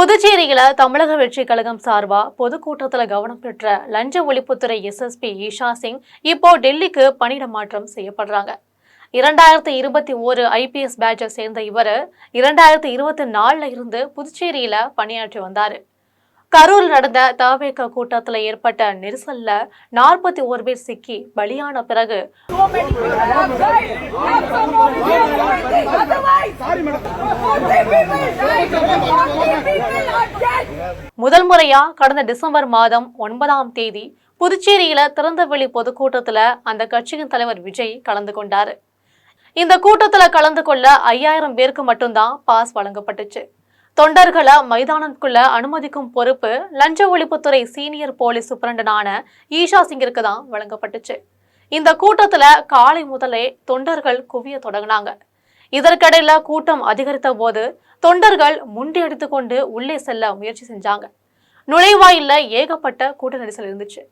புதுச்சேரியில தமிழக வெற்றி கழகம் சார்பா பொதுக்கூட்டத்துல கவனம் பெற்ற லஞ்ச ஒழிப்புத்துறை எஸ்எஸ்பி ஈஷா சிங் இப்போ டெல்லிக்கு பணியிட மாற்றம் செய்யப்படுறாங்க. 2021 ஐபிஎஸ் பேட்சை சேர்ந்த இவர் 2024 இருந்து புதுச்சேரியில பணியாற்றி வந்தாரு. கரூர் நடந்த தவேக கூட்டத்துல ஏற்பட்ட நெரிசல்ல 41 பேர் சிக்கி பலியான பிறகு முதல் முறையா கடந்த டிசம்பர் மாதம் 9ஆம் தேதி புதுச்சேரியில திறந்தவெளி பொதுக்கூட்டத்துல அந்த கட்சியின் தலைவர் விஜய் கலந்து கொண்டாரு. இந்த கூட்டத்துல கலந்து கொள்ள 5000 பேருக்கு மட்டும்தான் பாஸ் வழங்கப்பட்டுச்சு. தொண்டர்களை மைதானத்துக்குள்ள அனுமதிக்கும் பொறுப்பு லஞ்ச ஒழிப்புத்துறை சீனியர் போலீஸ் சூப்பரண்டனான ஈஷா சிங்கிற்கு தான் வழங்கப்பட்டுச்சு. இந்த கூட்டத்துல காலை முதலே தொண்டர்கள் குவிய தொடங்கினாங்க. இதற்கிடையில கூட்டம் அதிகரித்த போது தொண்டர்கள் முண்டி அடித்து கொண்டு உள்ளே செல்ல முயற்சி செஞ்சாங்க. நுழைவாயில ஏகப்பட்ட கூட்ட நெரிசல் இருந்துச்சு.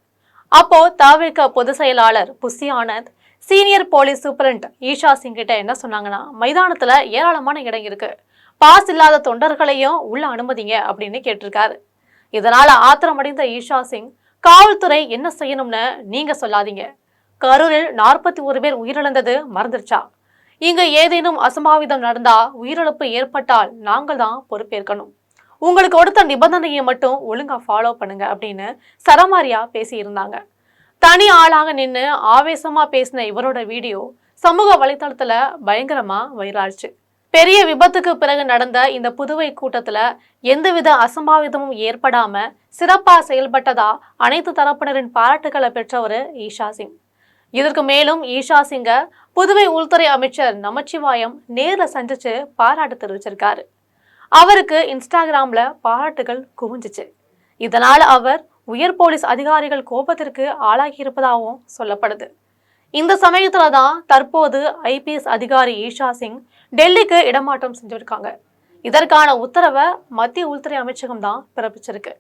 அப்போ தவேக பொதுச் செயலாளர் Bussy Anand senior police superintendent Esha Singh கிட்ட என்ன சொன்னாங்கன்னா, மைதானத்துல ஏராளமான இடம் இருக்கு, பாஸ் இல்லாத தொண்டர்களையும் உள்ள அனுமதிங்க அப்படின்னு கேட்டிருக்காரு. இதனால ஆத்திரமடைந்த ஈஷா சிங், காவல்துறை என்ன செய்யணும்னு நீங்க சொல்லாதீங்க, கரூரில் 41 பேர் உயிரிழந்தது மறந்துருச்சா, இங்க ஏதேனும் அசம்பாவிதம் நடந்தா உயிரிழப்பு ஏற்பட்டால் நாங்கள் தான் பொறுப்பேற்கணும், உங்களுக்கு கொடுத்த நிபந்தனையை மட்டும் ஒழுங்கா ஃபாலோ பண்ணுங்க அப்படின்னு சரமாரியா பேசி இருந்தாங்க. தனி ஆளாக நின்று ஆவேசமா பேசின இவரோட வீடியோ சமூக வலைதளத்துல பயங்கரமா வைரலாச்சு. பெரிய விபத்துக்கு பிறகு நடந்த இந்த புதுவை கூட்டத்துல எந்தவித அசம்பாவிதமும் ஏற்படாம சிறப்பா செயல்பட்டதா அனைத்து தரப்பினரின் பாராட்டுகளை பெற்றவர் ஈஷா சிங். இதற்கு மேலும் ஈஷா சிங்க புதுவை உள்துறை அமைச்சர் நமச்சிவாயம் நேர்ல சந்திச்சு பாராட்டு தெரிவிச்சிருக்காரு. அவருக்கு இன்ஸ்டாகிராம்ல பாராட்டுகள் குவிஞ்சிச்சு. இதனால அவர் உயர் போலீஸ் அதிகாரிகள் கோபத்திற்கு ஆளாகி இருப்பதாகவும் சொல்லப்படுது. இந்த சமயத்துலதான் தற்போது ஐபிஎஸ் அதிகாரி ஈஷா சிங் டெல்லிக்கு இடமாற்றம் செஞ்சிருக்காங்க. இதற்கான உத்தரவை மத்திய உள்துறை அமைச்சகம் தான் பிறப்பிச்சிருக்கு.